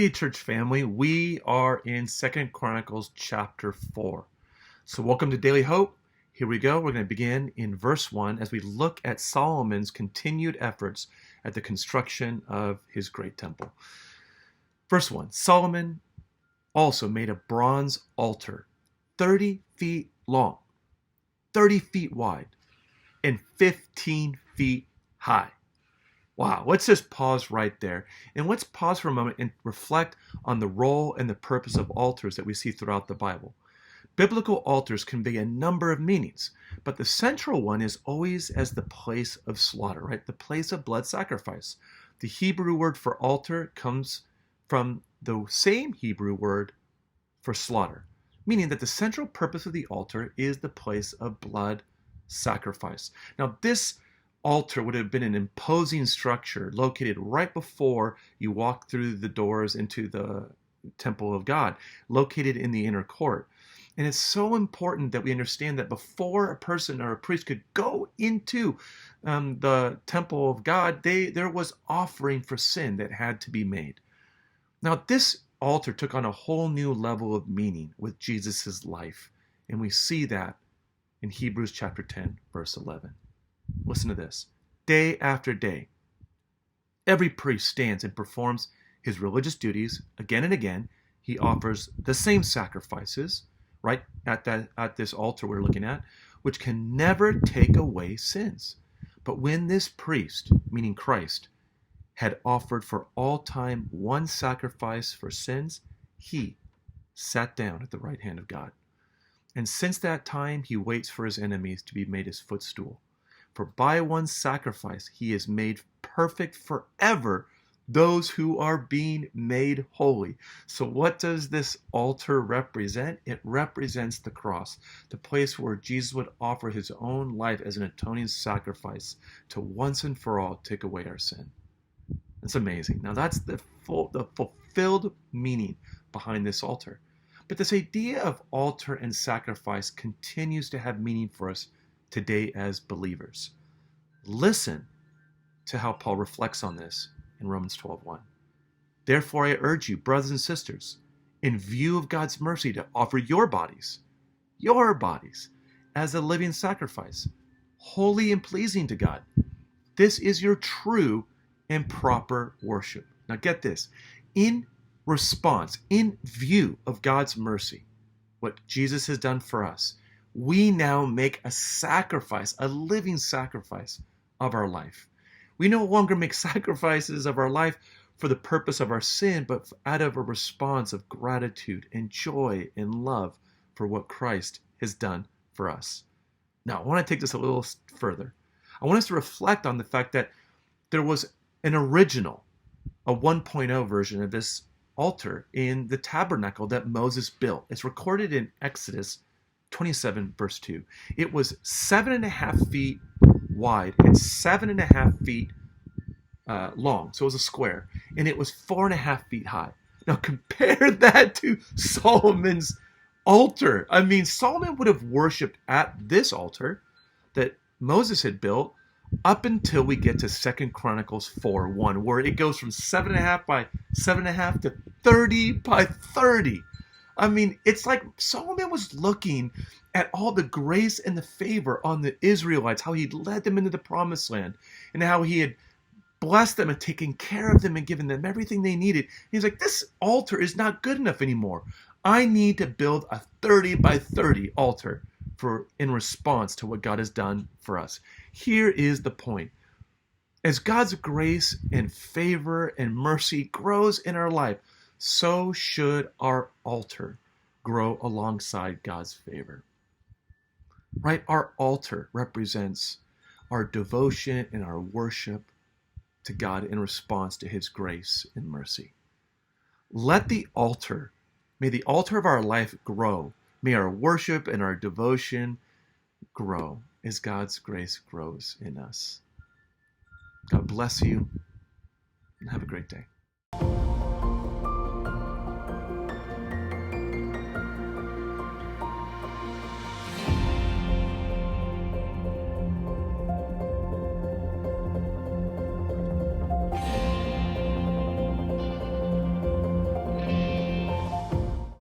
Hey, church family, we are in 2nd Chronicles chapter 4. So welcome to Daily Hope. Here we go. We're going to begin in verse 1 as we look at Solomon's continued efforts at the construction of his great temple. Verse 1, Solomon also made a bronze altar 30 feet long, 30 feet wide, and 15 feet high. Wow, let's just pause right there. And let's pause for a moment and reflect on the role and the purpose of altars that we see throughout the Bible. Biblical altars convey a number of meanings, but the central one is always as the place of slaughter, right? The place of blood sacrifice. The Hebrew word for altar comes from the same Hebrew word for slaughter, meaning that the central purpose of the altar is the place of blood sacrifice. Now, this altar would have been an imposing structure located right before you walk through the doors into the temple of God, located in the inner court. And it's so important that we understand that before a person or a priest could go into the temple of God, there was offering for sin that had to be made. Now, this altar took on a whole new level of meaning with Jesus' life, and we see that in Hebrews chapter 10, verse 11. Listen to this. Day after day, every priest stands and performs his religious duties again and again. He offers the same sacrifices, right, at this altar we're looking at, which can never take away sins. But when this priest, meaning Christ, had offered for all time one sacrifice for sins, he sat down at the right hand of God. And since that time, he waits for his enemies to be made his footstool. For by one sacrifice he has made perfect forever those who are being made holy. So what does this altar represent? It represents the cross, the place where Jesus would offer his own life as an atoning sacrifice to once and for all take away our sin. It's amazing. Now that's the fulfilled meaning behind this altar. But this idea of altar and sacrifice continues to have meaning for us today as believers. Listen to how Paul reflects on this in Romans 12:1. Therefore I urge you, brothers and sisters, in view of God's mercy, to offer your bodies, as a living sacrifice, holy and pleasing to God. This is your true and proper worship. Now get this. In response, in view of God's mercy, what Jesus has done for us, we now make a sacrifice, a living sacrifice of our life. We no longer make sacrifices of our life for the purpose of our sin, but out of a response of gratitude and joy and love for what Christ has done for us. Now, I want to take this a little further. I want us to reflect on the fact that there was an original, a 1.0 version of this altar in the tabernacle that Moses built. It's recorded in Exodus 27 verse 2. It was 7.5 feet wide and 7.5 feet long. So it was a square. And it was 4.5 feet high. Now compare that to Solomon's altar. I mean, Solomon would have worshipped at this altar that Moses had built up until we get to 2nd Chronicles 4:1, where it goes from 7.5 by 7.5 to 30 by 30. I mean, it's like Solomon was looking at all the grace and the favor on the Israelites, how he'd led them into the promised land, and how he had blessed them and taken care of them and given them everything they needed. He's like, this altar is not good enough anymore. I need to build a 30 by 30 altar in response to what God has done for us. Here is the point. As God's grace and favor and mercy grows in our life, so should our altar grow alongside God's favor. Right? Our altar represents our devotion and our worship to God in response to his grace and mercy. May the altar of our life grow. May our worship and our devotion grow as God's grace grows in us. God bless you and have a great day.